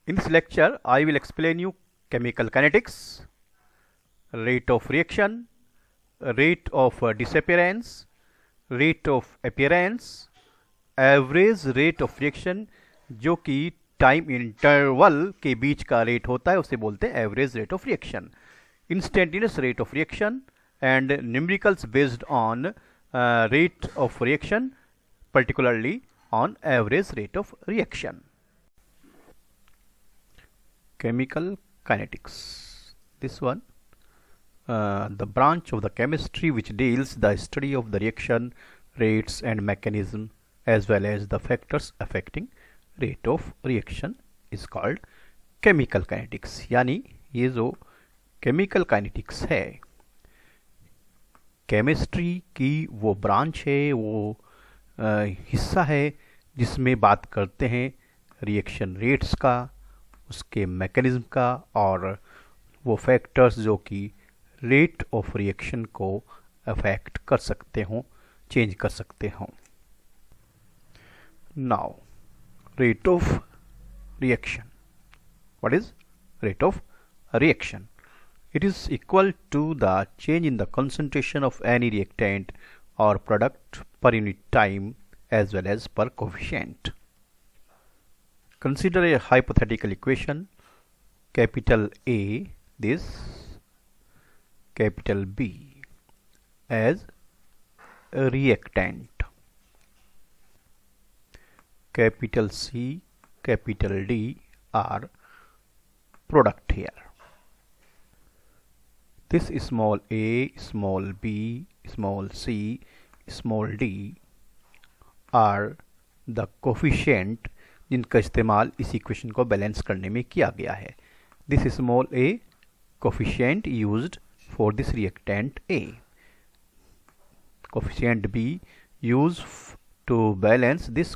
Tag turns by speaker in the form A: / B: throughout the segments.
A: In this lecture, I will explain you chemical kinetics, rate of reaction, rate of disappearance, rate of appearance, average rate of reaction जो कि time interval के बीच का rate होता है उसे बोलते हैं average rate of reaction, instantaneous rate of reaction and numericals based on rate of reaction, particularly on average rate of reaction. Chemical kinetics. This one, the branch of the chemistry which deals the study of the reaction rates and mechanism as well as the factors affecting rate of reaction is called chemical kinetics. यानी ये जो chemical kinetics है, chemistry की वो branch है, वो हिस्सा है जिसमें बात करते हैं रिएक्शन रेट्स का, उसके मैकेनिज्म का और वो फैक्टर्स जो कि रेट ऑफ रिएक्शन को अफेक्ट कर सकते हों, चेंज कर सकते हों. Now rate of reaction. What is rate of reaction? It is equal to the change in the concentration of any reactant or product per unit time as well as per coefficient. Consider a hypothetical equation. Capital A this, capital B as a reactant, capital C, capital D are product here. This small a, small b, small c, small d are the coefficient जिनका इस्तेमाल इस equation को balance करने में किया गया है. This small a coefficient used for this reactant A. Coefficient B used to balance this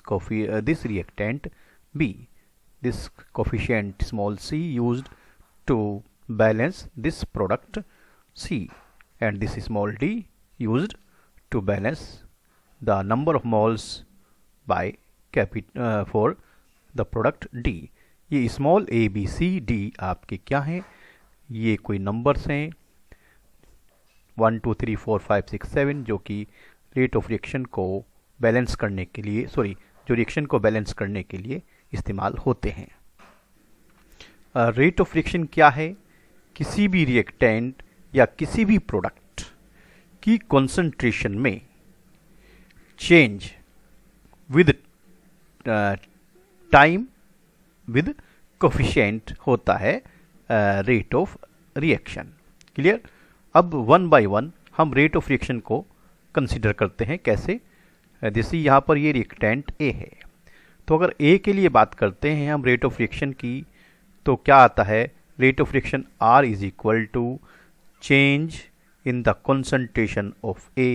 A: reactant B. This coefficient small c used to balance this product C, and this small d used to balance the number of moles by for the product D. ये small a b c d आपके क्या हैं? ये कोई numbers हैं 1 2 3 4 5 6 7 जो कि rate of reaction को बैलेंस करने के लिए, जो रिएक्शन को बैलेंस करने के लिए इस्तेमाल होते हैं. रेट ऑफ रिएक्शन क्या है? किसी भी रिएक्टेंट या किसी भी प्रोडक्ट की कॉन्सेंट्रेशन में change with time with coefficient होता है रेट ऑफ रिएक्शन. क्लियर? अब वन बाय वन हम रेट ऑफ रिएक्शन को कंसीडर करते हैं. कैसे? जैसे यहाँ पर ये रिएक्टेंट ए है, तो अगर ए के लिए बात करते हैं हम रेट ऑफ रिएक्शन की, तो क्या आता है? Rate of reaction R is equal to change in the concentration of A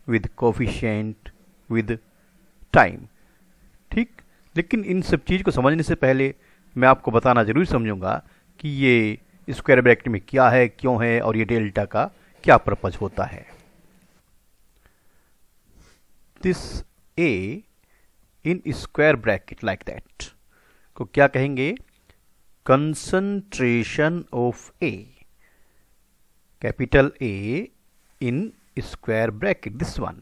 A: with coefficient with time. ठीक, लेकिन इन सब चीज़ को समझने से पहले मैं आपको बताना जरूर समझूंगा कि ये स्क्वायर ब्रैकेट में क्या है, क्यों है और ये डेल्टा का क्या पर्पज होता है. This A in square bracket like that को क्या कहेंगे? Concentration of A, capital A in square bracket this one,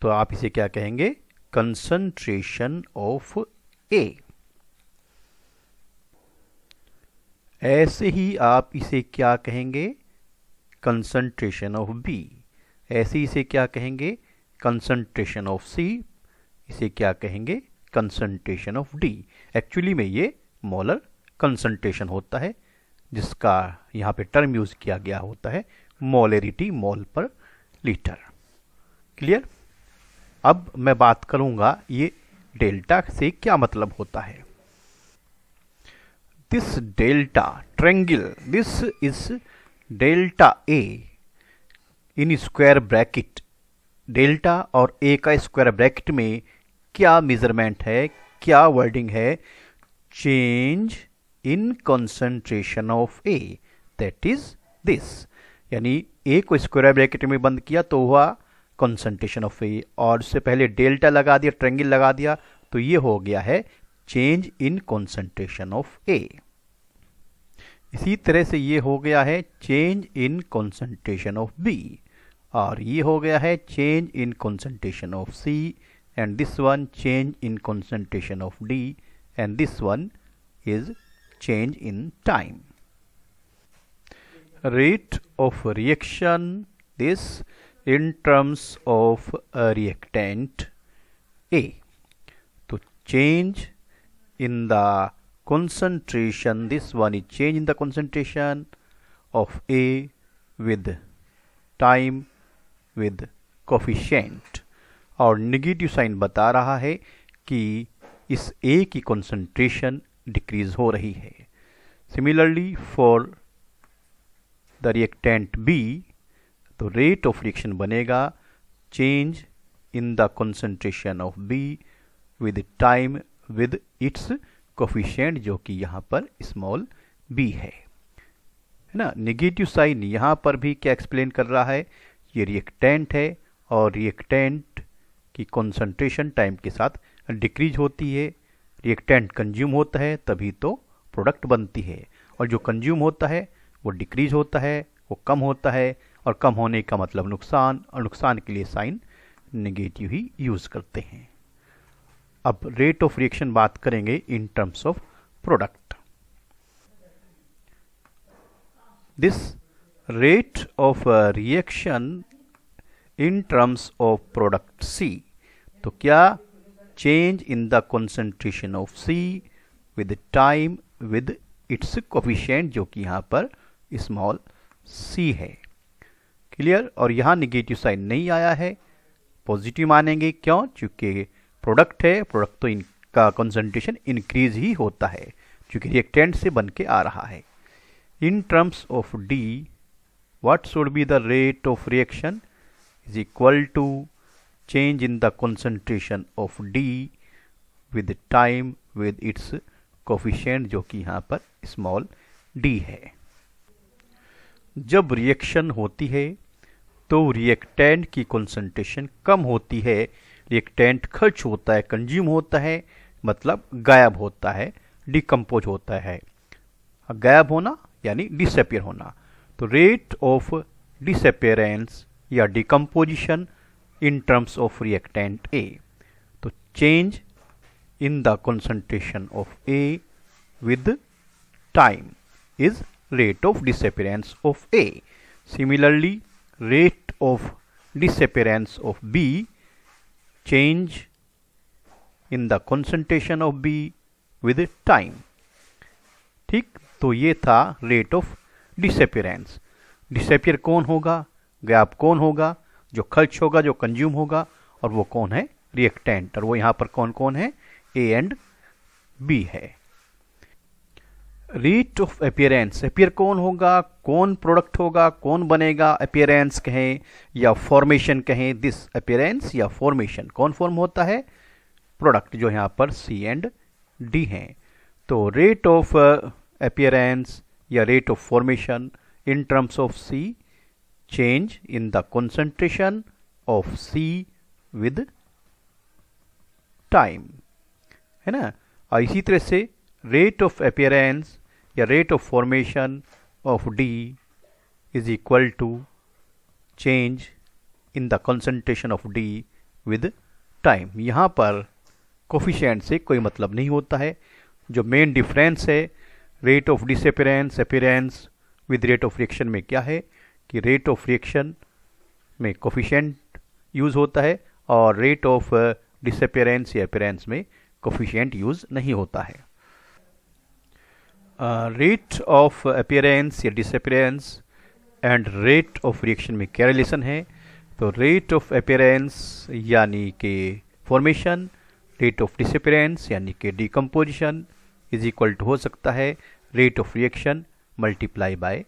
A: तो आप इसे क्या कहेंगे? Concentration of A. ऐसे ही आप इसे क्या कहेंगे? Concentration of B. ऐसे ही इसे क्या कहेंगे? Concentration of C. इसे क्या कहेंगे? Concentration of D. एक्चुअली में ये मोलर कंसंट्रेशन होता है, जिसका यहाँ पे टर्म यूज किया गया होता है मोलरिटी, मोल पर लीटर. क्लियर? अब मैं बात करूंगा ये डेल्टा से क्या मतलब होता है. This delta triangle, this is delta A in square bracket. Delta और ए का स्क्वायर ब्रैकेट में क्या मेजरमेंट है, क्या वर्डिंग है? Change in concentration of A, that is this. यानी ए को स्क्वायर ब्रैकेट में बंद किया तो हुआ कंसंट्रेशन ऑफ ए, और उससे पहले डेल्टा लगा दिया, ट्रायंगल लगा दिया, तो ये हो गया है change in concentration of A. इसी तरह से ये हो गया है change in concentration of B, और ये हो गया है change in concentration of C, and this one change in concentration of D, and this one is change in time. Rate of reaction, this in terms of a reactant A. तो change in the concentration, this one is change in the concentration of A with time with coefficient, और negative sign बता रहा है कि इस A की concentration decrease हो रही है। Similarly for the reactant B, तो रेट ऑफ रिएक्शन बनेगा change in the concentration of B with time with its coefficient, जो कि यहाँ पर स्मॉल b है ना। नेगेटिव साइन यहाँ पर भी क्या एक्सप्लेन कर रहा है, ये रिएक्टेंट है और रिएक्टेंट की कॉन्सेंट्रेशन टाइम के साथ डिक्रीज होती है। रिएक्टेंट कंज्यूम होता है तभी तो प्रोडक्ट बनती है, और जो कंज्यूम होता है वो डिक्रीज होता है, वो कम होता है, और कम होने का मतलब नुकसान, और नुकसान के लिए साइन नेगेटिव ही यूज करते हैं। अब रेट ऑफ रिएक्शन बात करेंगे in terms of product. This rate of reaction in terms of product C, तो क्या change in the concentration of C with time with its coefficient, जो कि यहाँ पर स्मॉल c है। क्लियर। और यहाँ निगेटिव साइन नहीं आया है, पॉजिटिव मानेंगे। क्यों? क्योंकि प्रोडक्ट है, प्रोडक्ट तो इनका कंसंट्रेशन इंक्रीज ही होता है क्योंकि रिएक्टेंट से बन के आ रहा है। इन terms of d, what should be the rate of reaction is equal to change in the concentration of d with time with its coefficient, जो कि यहाँ पर स्मॉल d है। जब रिएक्शन होती है तो रिएक्टेंट की कंसंट्रेशन कम होती है, रिएक्टेंट खर्च होता है, कंज्यूम होता है, मतलब गायब होता है, डिकम्पोज होता है। गायब होना यानी डिसअपियर होना। तो रेट ऑफ डिसअपियरेंस या decomposition in terms of reactant A, तो change in the concentration of A with time is rate of disappearance of A. Similarly, rate of disappearance of B, change in the concentration of B with time. ठीक, तो ये था rate of disappearance. Disappear कौन होगा, गायब कौन होगा? जो खर्च होगा, जो कंज्यूम होगा, और वो कौन है? रिएक्टेंट। और वो यहाँ पर कौन कौन है? A एंड B है। रेट ऑफ अपीयरेंस, अपीयर कौन होगा, कौन प्रोडक्ट होगा, कौन बनेगा? अपीयरेंस कहें या फॉर्मेशन कहें, दिस अपीयरेंस या फॉर्मेशन कौन फॉर्म होता है? प्रोडक्ट, जो यहाँ पर C एंड D हैं। तो रेट ऑफ अपीयरेंस या rate of formation in terms of C, change in the concentration of C with time, है ना। और इसी तरह से रेट ऑफ अपीयरेंस या rate of formation of D is equal to change in the concentration of D with time. यहाँ पर coefficient से कोई मतलब नहीं होता है। जो मेन डिफरेंस है rate of disappearance, appearance with rate of reaction में क्या है कि रेट ऑफ रिएक्शन में कोफिशिएंट यूज होता है और रेट ऑफ डिसअपियरेंस या अपीयरेंस में कोफिशिएंट यूज नहीं होता है। रेट ऑफ अपीयरेंस या disappearance and rate of reaction में क्या रिलेशन है? तो रेट ऑफ अपीयरेंस यानी कि फॉर्मेशन, रेट ऑफ डिसअपियरेंस यानी कि डिकम्पोजिशन इज इक्वल टू हो सकता है rate of reaction multiply by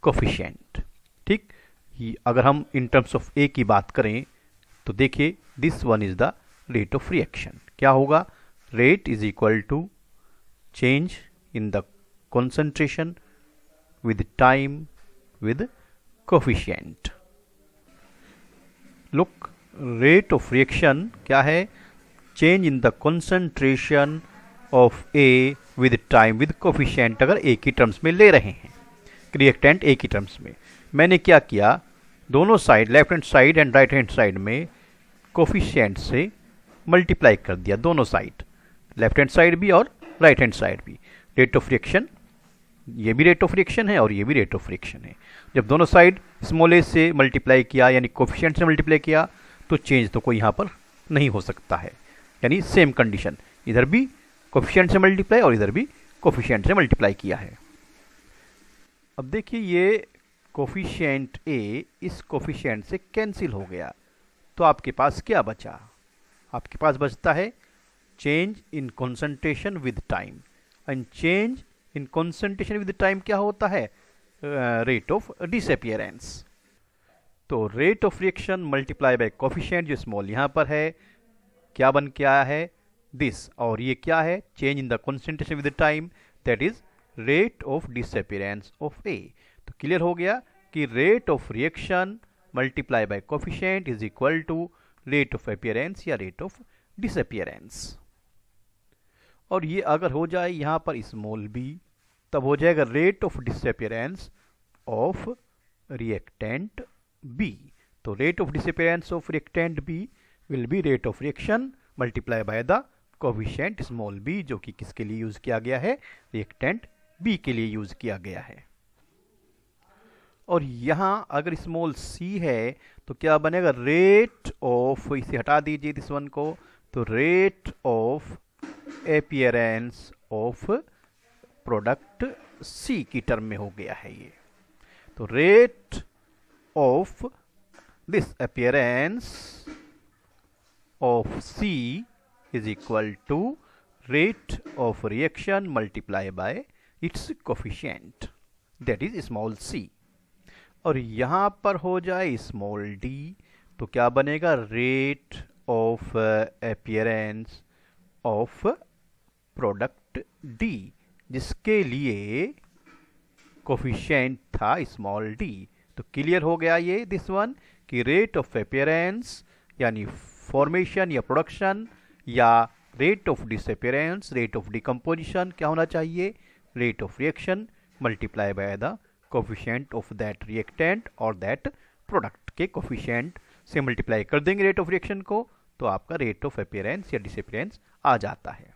A: coefficient. ठीक, अगर हम इन टर्म्स ऑफ ए की बात करें तो देखिए this one is the rate of reaction. क्या होगा? Rate is equal to change in the concentration with time with coefficient. Look, rate of reaction क्या है? Change in the concentration of A with time with coefficient अगर ए की terms में ले रहे हैं, रिएक्टेंट ए की टर्म्स में, मैंने क्या किया, दोनों side left hand side and right hand side में कोफिशिएंट से मल्टीप्लाई कर दिया, दोनों साइड, लेफ्ट हैंड साइड भी और राइट हैंड साइड भी। रेट ऑफ रिएक्शन, ये भी रेट ऑफ रिएक्शन है और ये भी रेट ऑफ रिएक्शन है। जब दोनों साइड स्मॉल ए से मल्टीप्लाई किया यानी कोफिशिएंट से मल्टीप्लाई किया तो चेंज तो कोई यहाँ पर नहीं हो सकता है, यानी सेम कंडीशन, इधर भी कोफिशिएंट से मल्टीप्लाई और इधर भी कोफिशिएंट से मल्टीप्लाई किया है। अब देखिए ये कोफिशिएंट ए इस कोफिशिएंट से कैंसिल हो गया, तो आपके पास क्या बचा, आपके पास बचता है change in concentration with time, and change in concentration with time क्या होता है, रेट ऑफ डिसअपियरेंस। तो rate of reaction multiply by coefficient जो स्मॉल यहाँ पर है क्या बन के आया है दिस, और ये क्या है change in the concentration with time, that is rate of disappearance of A. तो क्लियर हो गया कि rate of reaction multiply by coefficient is equal to rate of appearance या रेट ऑफ डिसअपियरेंस। और ये अगर हो जाए यहाँ पर स्मॉल बी, तब हो जाएगा rate of disappearance of reactant B. तो rate of disappearance of reactant B will be rate of reaction multiply by the coefficient small B, जो कि किसके लिए यूज किया गया है, रिएक्टेंट बी के लिए यूज किया गया है। और यहां अगर स्मॉल सी है तो क्या बनेगा, रेट ऑफ, इसे हटा दीजिए दिस वन को, तो rate of appearance of product C की टर्म में हो गया है ये। तो rate of this appearance of C is equal to rate of reaction multiply by its coefficient, that is small C. और यहां पर हो जाए स्मॉल डी, तो क्या बनेगा, rate of appearance of product D, जिसके लिए कोफिशिएंट था स्मॉल डी। तो क्लियर हो गया ये दिस वन कि रेट ऑफ अपीयरेंस यानी फॉर्मेशन या प्रोडक्शन या rate of disappearance, rate of decomposition क्या होना चाहिए, rate of reaction multiply by the coefficient of that reactant और दैट प्रोडक्ट के कोफिशिएंट से मल्टीप्लाई कर देंगे रेट ऑफ रिएक्शन को, तो आपका रेट ऑफ अपीयरेंस या डिसअपियरेंस आ जाता है।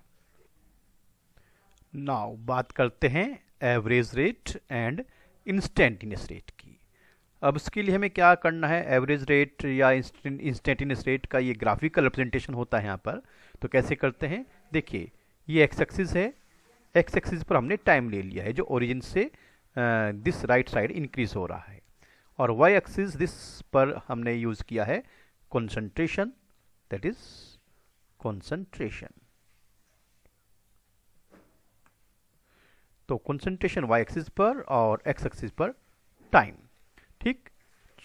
A: नाउ बात करते हैं average rate and instantaneous rate की। अब इसके लिए हमें क्या करना है, एवरेज रेट या इंस्टेंटेनियस रेट का ये ग्राफिकल रिप्रेजेंटेशन होता है यहाँ पर। तो कैसे करते हैं, देखिए ये एक्स एक्सिस है, एक्स एक्सिस पर हमने टाइम ले लिया है जो ओरिजिन से दिस राइट साइड इंक्रीज हो रहा है, और वाई एक्सिस दिस पर हमने यूज किया है कंसंट्रेशन, दैट इज कंसंट्रेशन। तो कंसंट्रेशन वाई एक्सिस पर और एक्स एक्सिस पर टाइम, ठीक।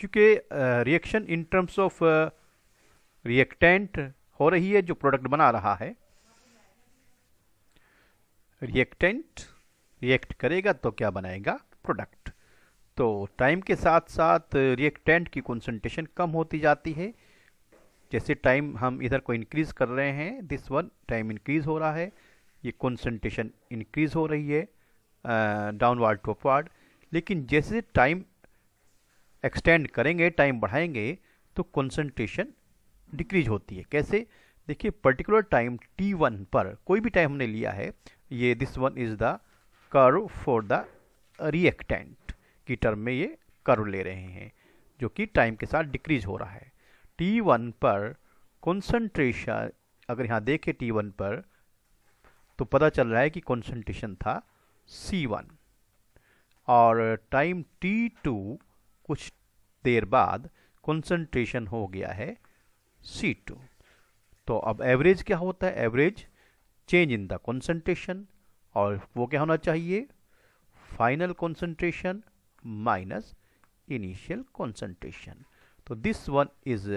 A: चूंकि reaction in terms of reactant हो रही है जो प्रोडक्ट बना रहा है, रिएक्टेंट रिएक्ट करेगा तो क्या बनाएगा, प्रोडक्ट। तो टाइम के साथ साथ रिएक्टेंट की कंसंट्रेशन कम होती जाती है, जैसे टाइम हम इधर को इंक्रीज कर रहे हैं, दिस वन टाइम इंक्रीज हो रहा है, ये कंसंट्रेशन इंक्रीज हो रही है डाउनवर्ड टू अपवर्ड। लेकिन जैसे टाइम एक्सटेंड करेंगे, टाइम बढ़ाएंगे, तो कंसंट्रेशन डिक्रीज होती है। कैसे, देखिए पर्टिकुलर टाइम t1 पर, कोई भी टाइम हमने लिया है, ये this one is the curve for the reactant की टर्म में ये कर्व ले रहे हैं जो कि टाइम के साथ डिक्रीज हो रहा है। t1 पर कंसंट्रेशन अगर यहाँ देखें t1 पर, तो पता चल रहा है कि कंसंट्रेशन था c1, और टाइम t2 कुछ देर बाद कंसंट्रेशन हो गया है C2। तो अब एवरेज क्या होता है, average change in the concentration, और वो क्या होना चाहिए, final concentration minus initial concentration. तो दिस वन इज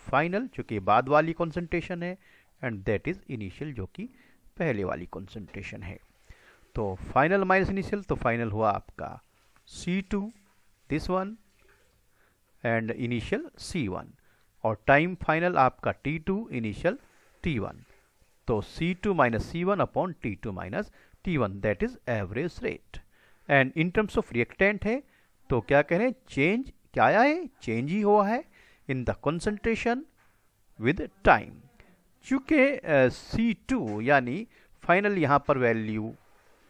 A: फाइनल जो कि बाद वाली कंसंट्रेशन है, एंड दैट इज इनिशियल जो कि पहले वाली कंसंट्रेशन है। तो फाइनल माइनस इनिशियल, तो फाइनल हुआ आपका C2 this one and initial C1, और टाइम फाइनल आपका T2 इनिशियल T1। तो C2 minus C1 upon T2 minus T1 that is average rate. And in terms of reactant है तो क्या कह रहे हैं, चेंज क्या आया है, चेंज ही हुआ है इन द कंसंट्रेशन विद टाइम। चूंकि C2 यानी फाइनल यहाँ पर वैल्यू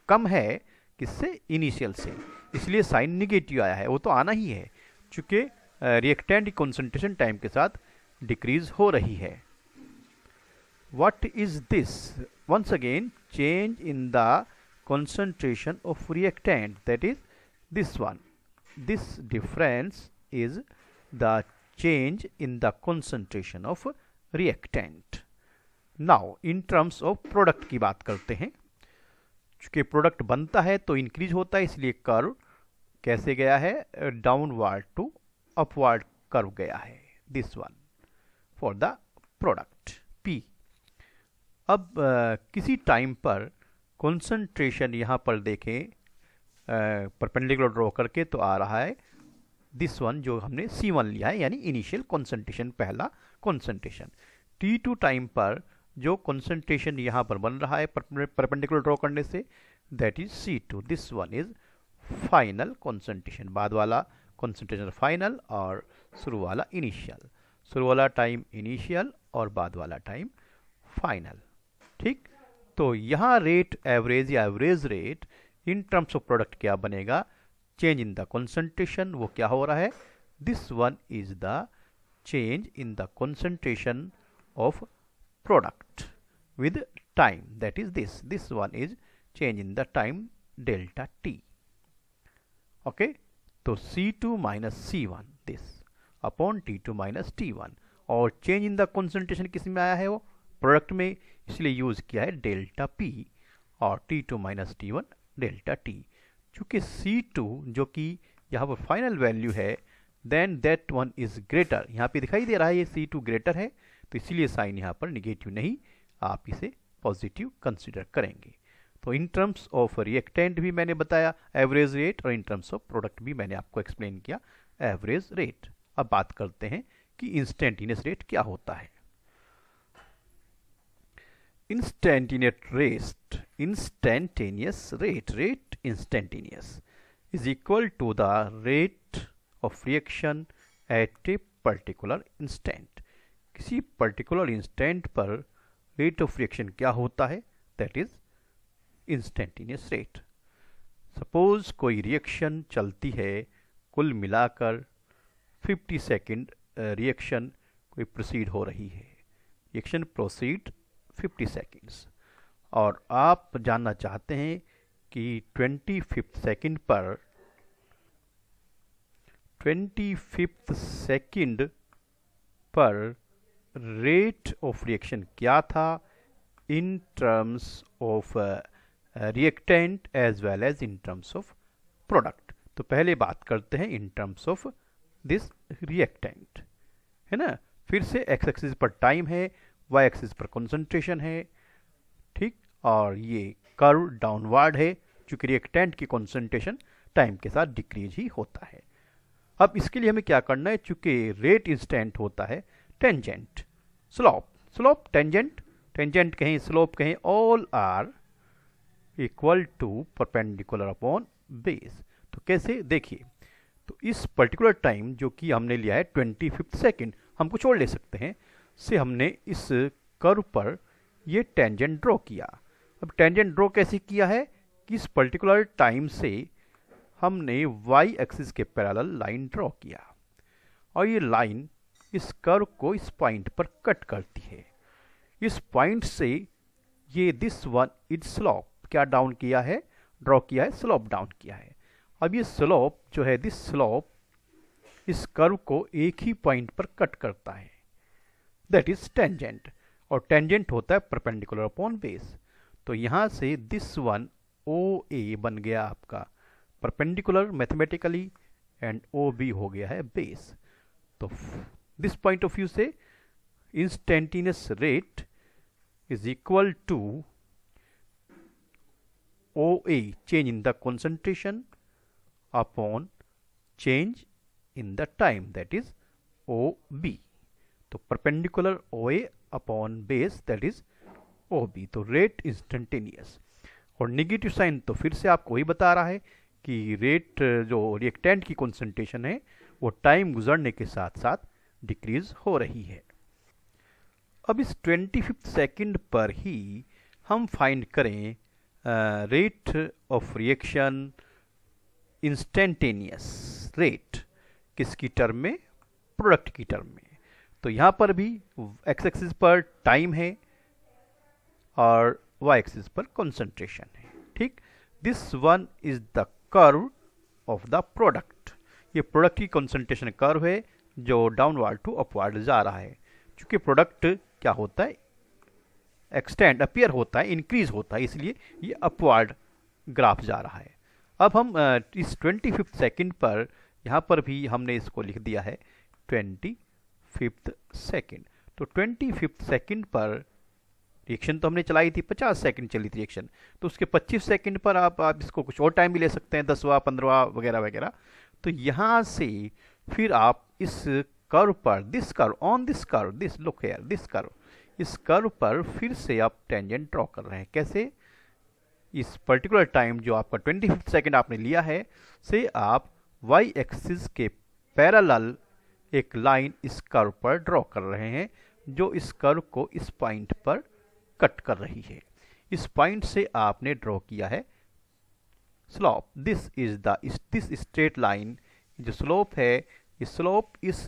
A: कम है किससे, इनिशियल से, इसलिए साइन निगेटिव आया है। वो तो आना ही है चूंकि रिएक्टेंट की कंसंट्रेशन टाइम के साथ डिक्रीज हो रही है। What is this? Once again, change in the concentration of reactant, that is this one. This difference is the change in the concentration of reactant. Now, in terms of product की बात करते हैं। चूंकि product बनता है तो increase होता है, इसलिए कर्व कैसे गया है, डाउनवर्ड टू अपवर्ड कर्व गया है, this one for the product P। अब किसी टाइम पर कंसंट्रेशन यहाँ पर देखें परपेंडिकुलर ड्रॉ करके तो आ रहा है दिस वन जो हमने C1 लिया है, यानी इनिशियल कंसंट्रेशन, पहला कंसंट्रेशन। T2 टाइम पर जो कंसंट्रेशन यहाँ पर बन रहा है परपेंडिकुलर ड्रॉ करने से, that is C2, this one is final concentration. बाद वाला कंसंट्रेशन फाइनल और शुरू वाला इनिशियल, शुरू वाला टाइम इनिशियल और बाद वाला टाइम फाइनल। ठीक, तो यहाँ रेट एवरेज या average rate in terms of product क्या बनेगा, चेंज इन द कंसंट्रेशन, वो क्या हो रहा है, this one is the change in the concentration of product with time, that is this one is change in the time delta T. Okay, तो C2 minus C1 this upon T2 minus T1, और change in the concentration किस में आया है, वो product में, इसलिए use किया है डेल्टा P और T2 minus T1 delta T। चूंकि C2 जो कि यहाँ पर फाइनल वैल्यू है, then that one is greater, यहाँ पे दिखाई दे रहा है ये C2 ग्रेटर है, तो इसीलिए साइन यहाँ पर निगेटिव नहीं, आप इसे पॉजिटिव कंसिडर करेंगे। तो इन टर्म्स ऑफ रिएक्टेंट भी मैंने बताया एवरेज रेट, और इन टर्म्स ऑफ प्रोडक्ट भी मैंने आपको एक्सप्लेन किया एवरेज रेट। अब बात करते हैं कि इंस्टेंटेनियस रेट क्या होता है। Instantaneous rate instantaneous is equal to the rate of reaction at a particular instant। किसी particular instant पर rate of reaction क्या होता है, that is instantaneous rate। Suppose कोई reaction चलती है, कुल मिलाकर 50 सेकेंड रिएक्शन कोई प्रोसीड हो रही है, रिएक्शन प्रोसीड 50 सेकेंड्स, और आप जानना चाहते हैं कि 25th सेकेंड पर 25th सेकेंड पर रेट ऑफ रिएक्शन क्या था in terms of reactant as well as in terms of product. तो पहले बात करते हैं in terms of this reactant, है ना। फिर से एक्स एक्सिस पर टाइम है, वाई एक्सिस पर कंसंट्रेशन है, ठीक, और ये कर्व डाउनवर्ड है चूंकि रिएक्टेंट की कंसंट्रेशन टाइम के साथ डिक्रीज ही होता है। अब इसके लिए हमें क्या करना है, चूंकि रेट इंस्टेंट होता है, टेंजेंट स्लोप टेंजेंट कहें स्लोप कहें, all are equal to perpendicular upon base. तो कैसे, देखिए, तो इस पर्टिकुलर टाइम जो कि हमने लिया है 25th सेकेंड, हम कुछ और ले सकते हैं, से हमने इस कर्व पर ये टेंजेंट ड्रॉ किया। अब टेंजेंट ड्रॉ कैसे किया है कि इस पर्टिकुलर टाइम से हमने वाई एक्सिस के पैरेलल लाइन ड्रॉ किया, और ये लाइन इस कर्व को इस पॉइंट पर कट करती है। इस पॉइंट से ये दिस वन इज स्लोप क्या डाउन किया है, ड्रॉ किया है, स्लोप डाउन किया है। अब ये स्लोप जो है, दिस स्लोप इस कर्व को एक ही पॉइंट पर कट करता है, दैट इज टेंजेंट, और टेंजेंट होता है परपेंडिकुलर अपॉन बेस। तो यहां से दिस वन ओ ए बन गया आपका perpendicular mathematically, and O B हो गया है बेस। तो दिस पॉइंट ऑफ व्यू से instantaneous rate is equal to O A change in the concentration upon change in the time, that is OB। तो perpendicular OA upon base, that is O B, तो rate instantaneous. और negative sign तो फिर से आपको वही बता रहा है कि रेट जो रिएक्टेंट की कॉन्सेंट्रेशन है वो टाइम गुजरने के साथ साथ डिक्रीज हो रही है। अब इस 25th सेकंड पर ही हम फाइंड करें rate of reaction instantaneous rate, किसकी टर्म में? प्रोडक्ट की टर्म में। तो यहां पर भी एक्स एक्सिस पर टाइम है और वाई एक्सिस पर कॉन्सेंट्रेशन है। ठीक, this one is the curve of the product. ये प्रोडक्ट की कॉन्सेंट्रेशन कर्व है जो डाउनवर्ड टू अपवर्ड जा रहा है। क्योंकि प्रोडक्ट क्या होता है? एक्सटेंड अपीयर होता है, इंक्रीज होता है, इसलिए ये अपवर्ड ग्राफ जा रहा है। अब हम इस 25th सेकंड पर यहाँ पर भी हमने इसको लिख दिया है 25th सेकंड। तो 25th सेकंड पर रिएक्शन तो हमने चलाई थी, 50 सेकंड चली थी रिएक्शन, तो उसके 25 सेकंड पर आप इसको कुछ और टाइम भी ले सकते हैं, 10वां 15वां वगैरह वगैरह। तो यहाँ से फिर आप इस कर्व पर, this curve, on this curve, this look here, this curve, इस कर्व पर फिर से आप टेंजेंट ड्रॉ कर रहे हैं। कैसे? इस पर्टिकुलर टाइम जो आपका 25th सेकंड आपने लिया है से आप वाई एक्सिस के पैरेलल एक लाइन इस कर्व पर ड्रॉ कर रहे हैं जो इस कर्व को इस पॉइंट पर कट कर रही है। इस पॉइंट से आपने ड्रॉ किया है slope. This is the this straight line, जो स्लोप है, इस स्लोप इस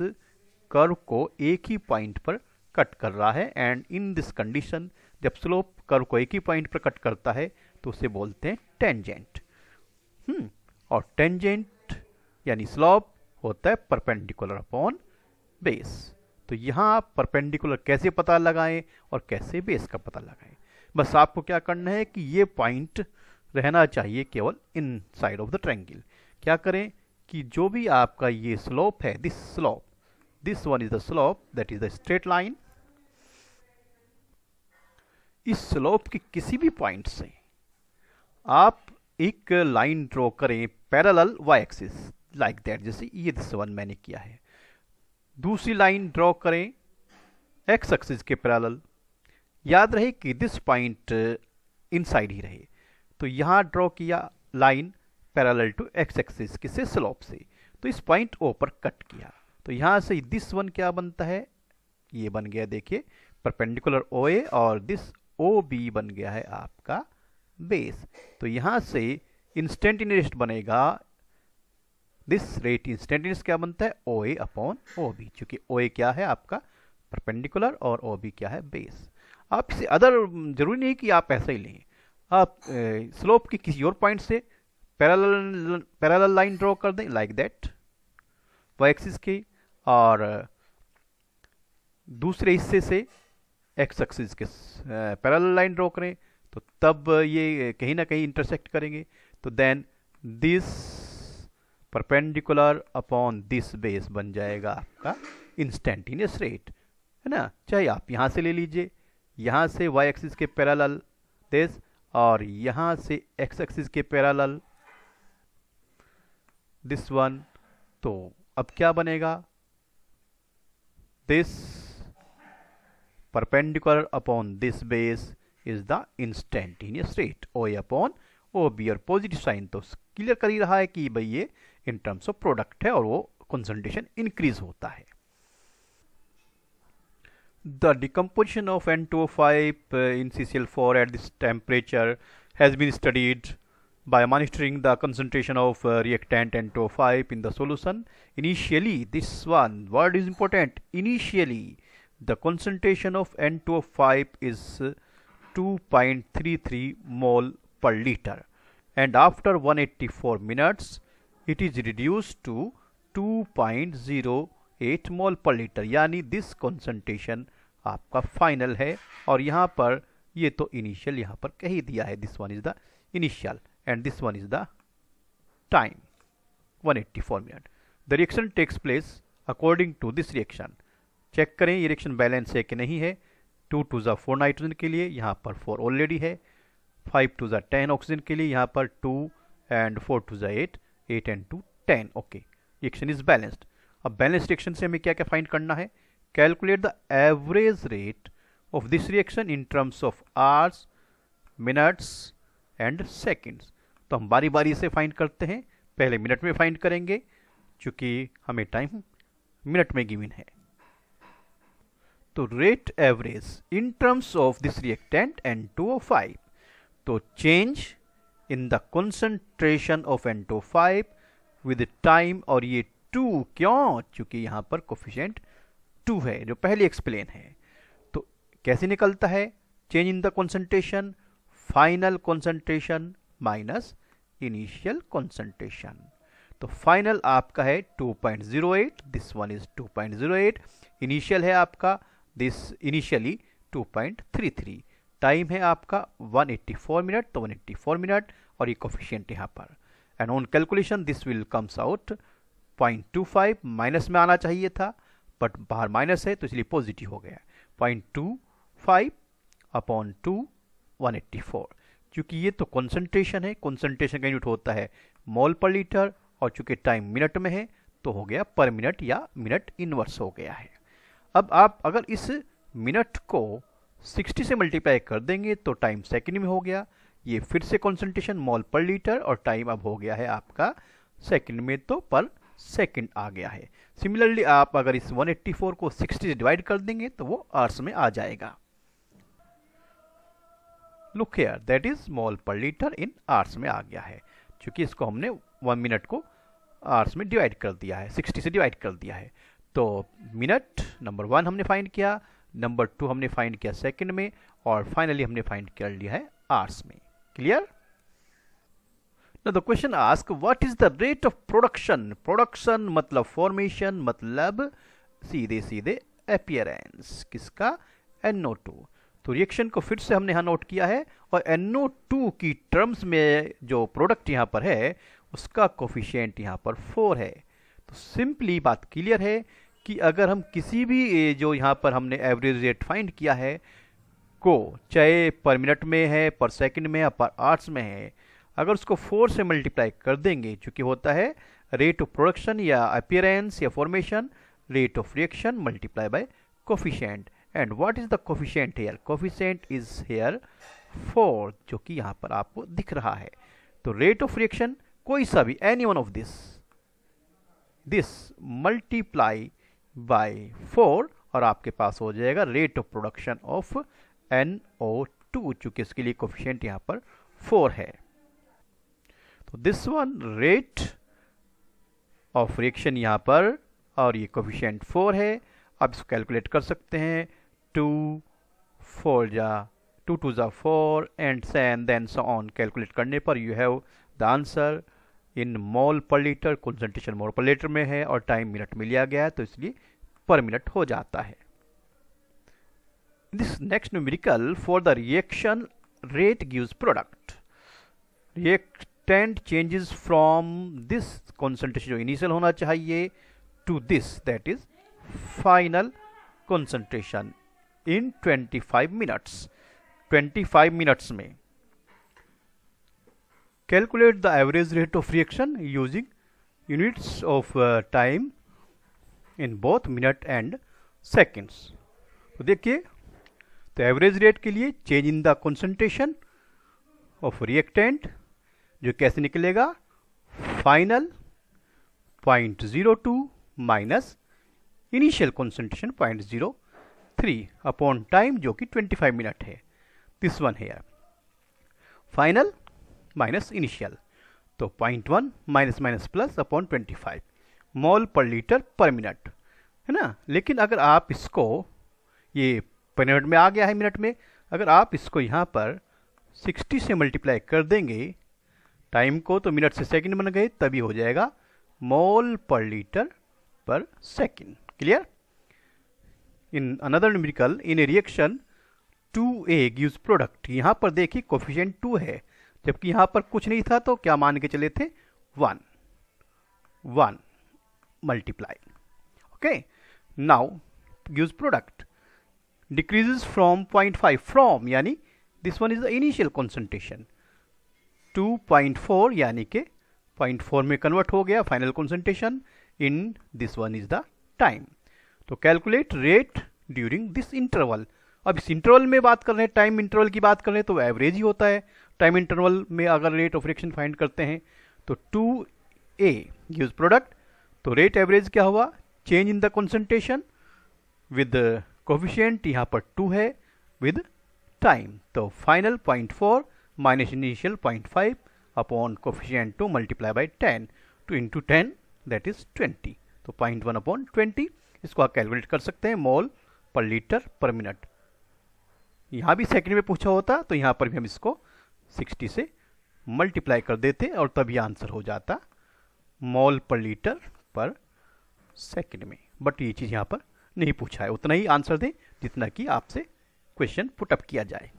A: कर्व को एक ही पॉइंट पर कट कर रहा है। एंड इन दिस कंडीशन, जब स्लोप कर्व को एक ही पॉइंट पर कट करता है तो उसे बोलते हैं टेंजेंट। और टेंजेंट यानी स्लोप होता है परपेंडिकुलर अपॉन बेस। तो यहां आप परपेंडिकुलर कैसे पता लगाएं और कैसे बेस का पता लगाएं? बस आपको क्या करना है कि ये पॉइंट रहना चाहिए केवल inside of the triangle. क्या करें कि जो भी आपका ये स्लोप है, this slope, this one is the slope, that is the straight line. इस स्लोप के किसी भी पॉइंट से आप एक लाइन ड्रॉ करें parallel Y axis, like that, जैसे ये दिस वन मैंने किया है। दूसरी लाइन ड्रॉ करें एक्स एक्सिस के पैरेलल। याद रहे कि दिस पॉइंट इनसाइड ही रहे, तो यहां ड्रॉ किया line parallel to X axis, किससे? स्लोप से। तो इस पॉइंट ओ पर कट किया, तो यहां से दिस वन क्या बनता है? ये बन गया, देखिए, परपेंडिकुलर ओ ए, और दिस ओ बी बन गया है आपका बेस। तो यहां से इंस्टेंटेनियस बनेगा, दिस रेट इंस्टेंटेनियस क्या बनता है? ओ ए अपॉन ओ बी, क्योंकि ओ ए क्या है आपका? परपेंडिकुलर, और ओ बी क्या है? बेस। आप इसे अदर जरूरी नहीं कि आप ऐसा ही लें, आप स्लोप की किसी और पॉइंट से पैरेलल लाइन ड्रॉ कर दें, लाइक दैट, वाई एक्सिस की, और दूसरे हिस्से से एक्स एक्सिस के पैरेलल लाइन ड्रॉ करें, तो तब ये कहीं ना कहीं इंटरसेक्ट करेंगे। तो then this perpendicular upon this base बन जाएगा आपका इंस्टेंटेनियस रेट, है ना। चाहे आप यहां से ले लीजिए, यहां से वाई एक्सिस के पैरेलल दिस, और यहां से एक्स एक्सिस के पैरेलल दिस वन। तो अब क्या बनेगा? This perpendicular upon this base is the instantaneous rate, OA upon OB। और पॉजिटिव साइन तो क्लियर कर ही रहा है कि भाई ये इन टर्म्स ऑफ प्रोडक्ट है और वो कंसंट्रेशन इंक्रीज होता है। The decomposition of N2O5 in CCl4 at this temperature has been studied by monitoring the concentration of reactant N2O5 in the solution. Initially, this one word is important, initially the concentration of N2O5 is 2.33 mole per liter, and after 184 minutes it is reduced to 2.08 mole per liter, यानी this concentration आपका final है। और यहाँ पर ये तो initial यहाँ पर कह ही दिया है, this one is the initial and this one is the time 184 minute. The reaction takes place according to this reaction. Check करें ये रिएक्शन बैलेंस है कि नहीं है। 2 to the 4 नाइट्रोजन के लिए यहाँ पर 4 ऑलरेडी है, 5 to the 10 ऑक्सीजन के लिए यहाँ पर 2, and 4 to the 8, 8 and 2 10। Okay, reaction is balanced. अब बैलेंस्ड रिएक्शन से हमें क्या क्या फाइंड करना है? Calculate the average rate of this reaction in terms of hours, minutes and seconds. तो हम बारी बारी से फाइंड करते हैं। पहले मिनट में फाइंड करेंगे क्योंकि हमें टाइम मिनट में गिवन है। तो rate average in terms of this reactant N2O5, तो change in the concentration of N2O5 with time, और ये 2 क्यों? क्योंकि यहां पर कोफिशिएंट 2 है जो पहले एक्सप्लेन है। तो कैसे निकलता है? Change in the concentration, final concentration minus initial concentration. तो फाइनल आपका है 2.08, दिस वन इज 2.08, इनिशियल है आपका दिस इनिशियली 2.33, टाइम है आपका 184 मिनट, तो 184 मिनट, और ये कोफिशिएंट यहाँ पर। And on calculation this will comes out 0.25, minus में आना चाहिए था बट बाहर माइनस है तो इसलिए पॉजिटिव हो गया, 0.25 अपॉन 2 184। क्योंकि ये तो कॉन्सेंट्रेशन है, कॉन्सेंट्रेशन का यूनिट होता है मोल पर लीटर, और चूंकि टाइम मिनट में है तो हो गया पर मिनट या मिनट इनवर्स हो गया है। अब आप अगर इस मिनट को 60 से मल्टीप्लाई कर देंगे तो टाइम सेकंड में हो गया। ये फिर से कॉन्सेंट्रेशन मोल पर लीटर और टाइम अब हो गया है आपका सेकंड में, तो पर सेकंड आ गया है। सिमिलरली आप अगर इस 184 को 60 से डिवाइड कर देंगे तो वो आवर्स में आ जाएगा। Look here, that is mole per litre in hours में आ गया है, क्योंकि इसको हमने 1 मिनट को आवर्स में डिवाइड कर दिया है, 60 से डिवाइड कर दिया है। तो मिनट नंबर 1 हमने फाइंड किया, नंबर 2 हमने फाइंड किया सेकंड में, और फाइनली हमने फाइंड कर लिया है आवर्स में। Clear? Now the question asks what is the rate of production? Production मतलब formation, मतलब सीधे सीधे appearance किसका? NO2। तो रिएक्शन को फिर से हमने यहाँ नोट किया है, और NO2 की टर्म्स में जो प्रोडक्ट यहाँ पर है उसका कोफिशिएंट यहाँ पर 4 है। तो सिंपली बात क्लियर है कि अगर हम किसी भी जो यहाँ पर हमने एवरेज रेट फाइंड किया है को, चाहे पर मिनट में है, पर सेकंड में है, पर आवर्स में है, अगर उसको 4 से मल्टीप्लाई कर देंगे, चूंकि होता है रेट ऑफ प्रोडक्शन या अपीयरेंस या formation, rate of reaction multiply by coefficient. And what is the coefficient here? Coefficient is here 4, जो कि यहाँ पर आपको दिख रहा है। तो रेट ऑफ रिएक्शन कोई सा भी, any one of this multiply by 4, और आपके पास हो जाएगा rate of production of NO2, चूंकि इसके लिए कोफिशिएंट यहाँ पर 4 है। तो this one rate of reaction यहाँ पर, और ये कोफिशिएंट 4 है। आप इसको कैलकुलेट कर सकते हैं, 2 4 जा 2 2 जा 4 and then so on. Calculate करने पर you have the answer in mole per litre, concentration mole per litre में है और टाइम मिनट में लिया गया है, तो इसलिए पर मिनट हो जाता है। This next numerical for the reaction rate gives product. Reactant changes from this concentration जो इनिशियल होना चाहिए to this, that is final concentration in 25 minutes. 25 minutes में calculate the average rate of reaction using units of time in both minute and seconds. तो देखिए, तो average rate के लिए change in the concentration of reactant जो कैसे निकलेगा, final 0.02 minus initial concentration 0.03 upon time जो कि 25 मिनट है। दिस वन है फाइनल माइनस इनिशियल, तो 0.1 माइनस माइनस प्लस अपॉन 25 मोल पर लीटर पर मिनट है ना। लेकिन अगर आप इसको, ये पर मिनट में आ गया है मिनट में, अगर आप इसको यहाँ पर 60 से मल्टीप्लाई कर देंगे टाइम को, तो मिनट से सेकंड बन गए, तभी हो जाएगा मोल पर लीटर पर second. Clear? In another numerical in A reaction 2A gives product. यहाँ पर देखिए कोफिशिएंट 2 है, जबकि यहाँ पर कुछ नहीं था, तो क्या मान के चले थे 1 multiply. Okay, now gives product decreases from 0.5, from यानी this one is the initial concentration, 2.4 यानी कि 0.4 में कन्वर्ट हो गया final concentration, in this one is the time. तो calculate rate during this interval. अब इस इंटरवल में बात कर रहे हैं, टाइम इंटरवल की बात कर रहे हैं, तो एवरेज ही होता है। टाइम इंटरवल में अगर रेट ऑफ रिएक्शन फाइंड करते हैं तो 2A गिव्स प्रोडक्ट, तो रेट एवरेज क्या हुआ, change in the concentration with coefficient यहाँ पर 2 है विद टाइम, तो final 0.4 minus initial 0.5 upon coefficient 2 multiply by 10, 2 into 10 that is 20, तो 0.1 अपॉन 20, इसको आप कैलकुलेट कर सकते हैं मोल पर लीटर पर मिनट। यहाँ भी सेकंड में पूछा होता तो यहाँ पर भी हम इसको 60 से मल्टीप्लाई कर देते और तभी आंसर हो जाता मोल पर लीटर पर सेकंड में। बट ये चीज़ यहाँ पर नहीं पूछा है, उतना ही आंसर दें जितना कि आपसे क्वेश्चन पुटअप किया जाए।